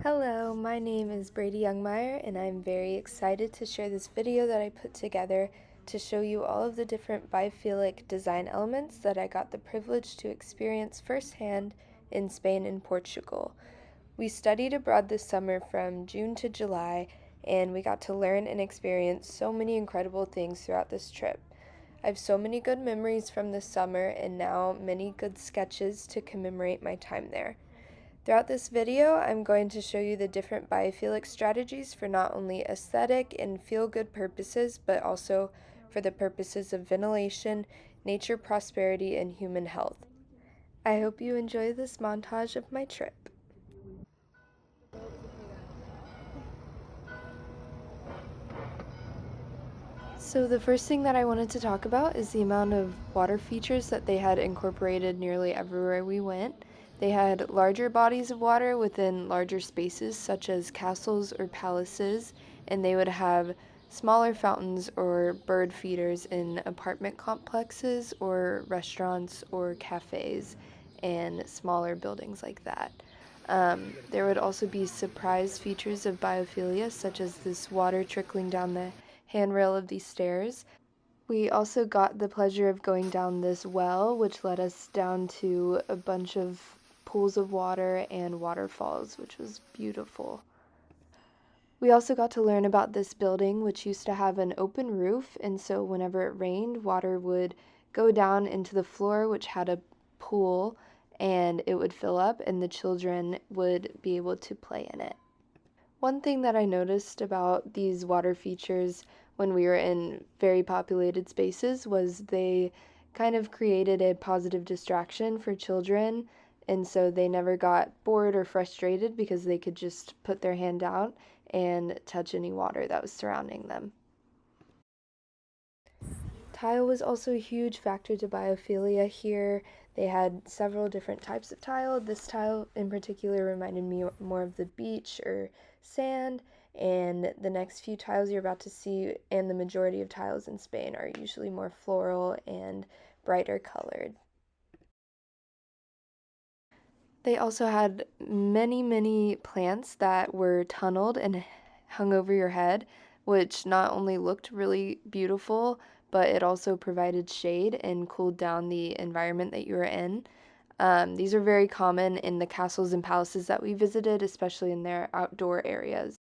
Hello, my name is Brady Jungmeyer, and I'm very excited to share this video that I put together to show you all of the different biophilic design elements that I got the privilege to experience firsthand in Spain and Portugal. We studied abroad this summer from June to July, and we got to learn and experience so many incredible things throughout this trip. I have so many good memories from this summer and now many good sketches to commemorate my time there. Throughout this video, I'm going to show you the different biophilic strategies for not only aesthetic and feel-good purposes, but also for the purposes of ventilation, nature prosperity, and human health. I hope you enjoy this montage of my trip. So the first thing that I wanted to talk about is the amount of water features that they had incorporated nearly everywhere we went. They had larger bodies of water within larger spaces, such as castles or palaces, and they would have smaller fountains or bird feeders in apartment complexes or restaurants or cafes and smaller buildings like that. There would also be surprise features of biophilia, such as this water trickling down the handrail of these stairs. We also got the pleasure of going down this well, which led us down to a bunch of pools of water and waterfalls, which was beautiful. We also got to learn about this building, which used to have an open roof, and so whenever it rained, water would go down into the floor, which had a pool, and it would fill up, and the children would be able to play in it. One thing that I noticed about these water features when we were in very populated spaces was they kind of created a positive distraction for children, and so they never got bored or frustrated because they could just put their hand out and touch any water that was surrounding them. Tile was also a huge factor to biophilia here. They had several different types of tile. This tile in particular reminded me more of the beach or sand, and the next few tiles you're about to see, and the majority of tiles in Spain, are usually more floral and brighter colored. They also had many plants that were tunneled and hung over your head, which not only looked really beautiful, but it also provided shade and cooled down the environment that you were in. These are very common in the castles and palaces that we visited, especially in their outdoor areas.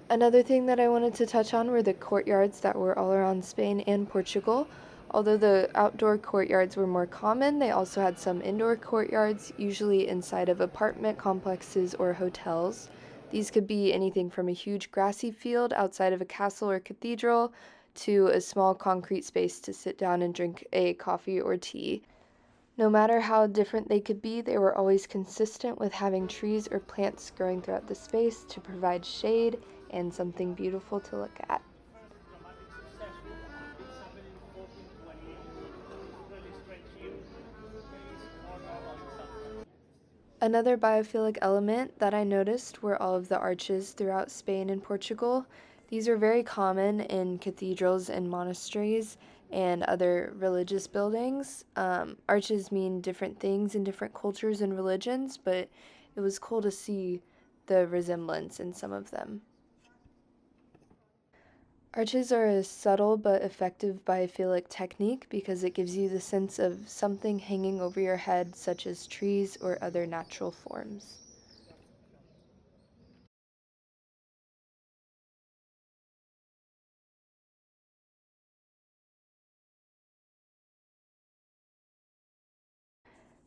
Another thing that I wanted to touch on were the courtyards that were all around Spain and Portugal. Although the outdoor courtyards were more common, they also had some indoor courtyards, usually inside of apartment complexes or hotels. These could be anything from a huge grassy field outside of a castle or cathedral to a small concrete space to sit down and drink a coffee or tea. No matter how different they could be, they were always consistent with having trees or plants growing throughout the space to provide shade and something beautiful to look at. Another biophilic element that I noticed were all of the arches throughout Spain and Portugal. These are very common in cathedrals and monasteries and other religious buildings. Arches mean different things in different cultures and religions, but it was cool to see the resemblance in some of them. Arches are a subtle but effective biophilic technique because it gives you the sense of something hanging over your head, such as trees or other natural forms.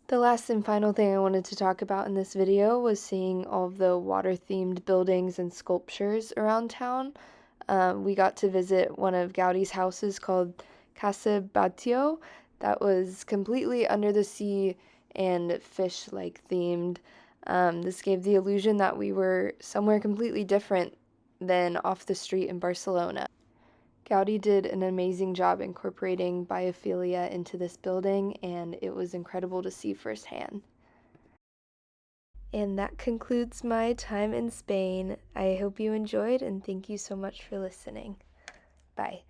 The last and final thing I wanted to talk about in this video was seeing all of the water-themed buildings and sculptures around town. We got to visit one of Gaudi's houses called Casa Batlló that was completely under the sea and fish-like themed. This gave the illusion that we were somewhere completely different than off the street in Barcelona. Gaudi did an amazing job incorporating biophilia into this building, and it was incredible to see firsthand. And that concludes my time in Spain. I hope you enjoyed, and thank you so much for listening. Bye.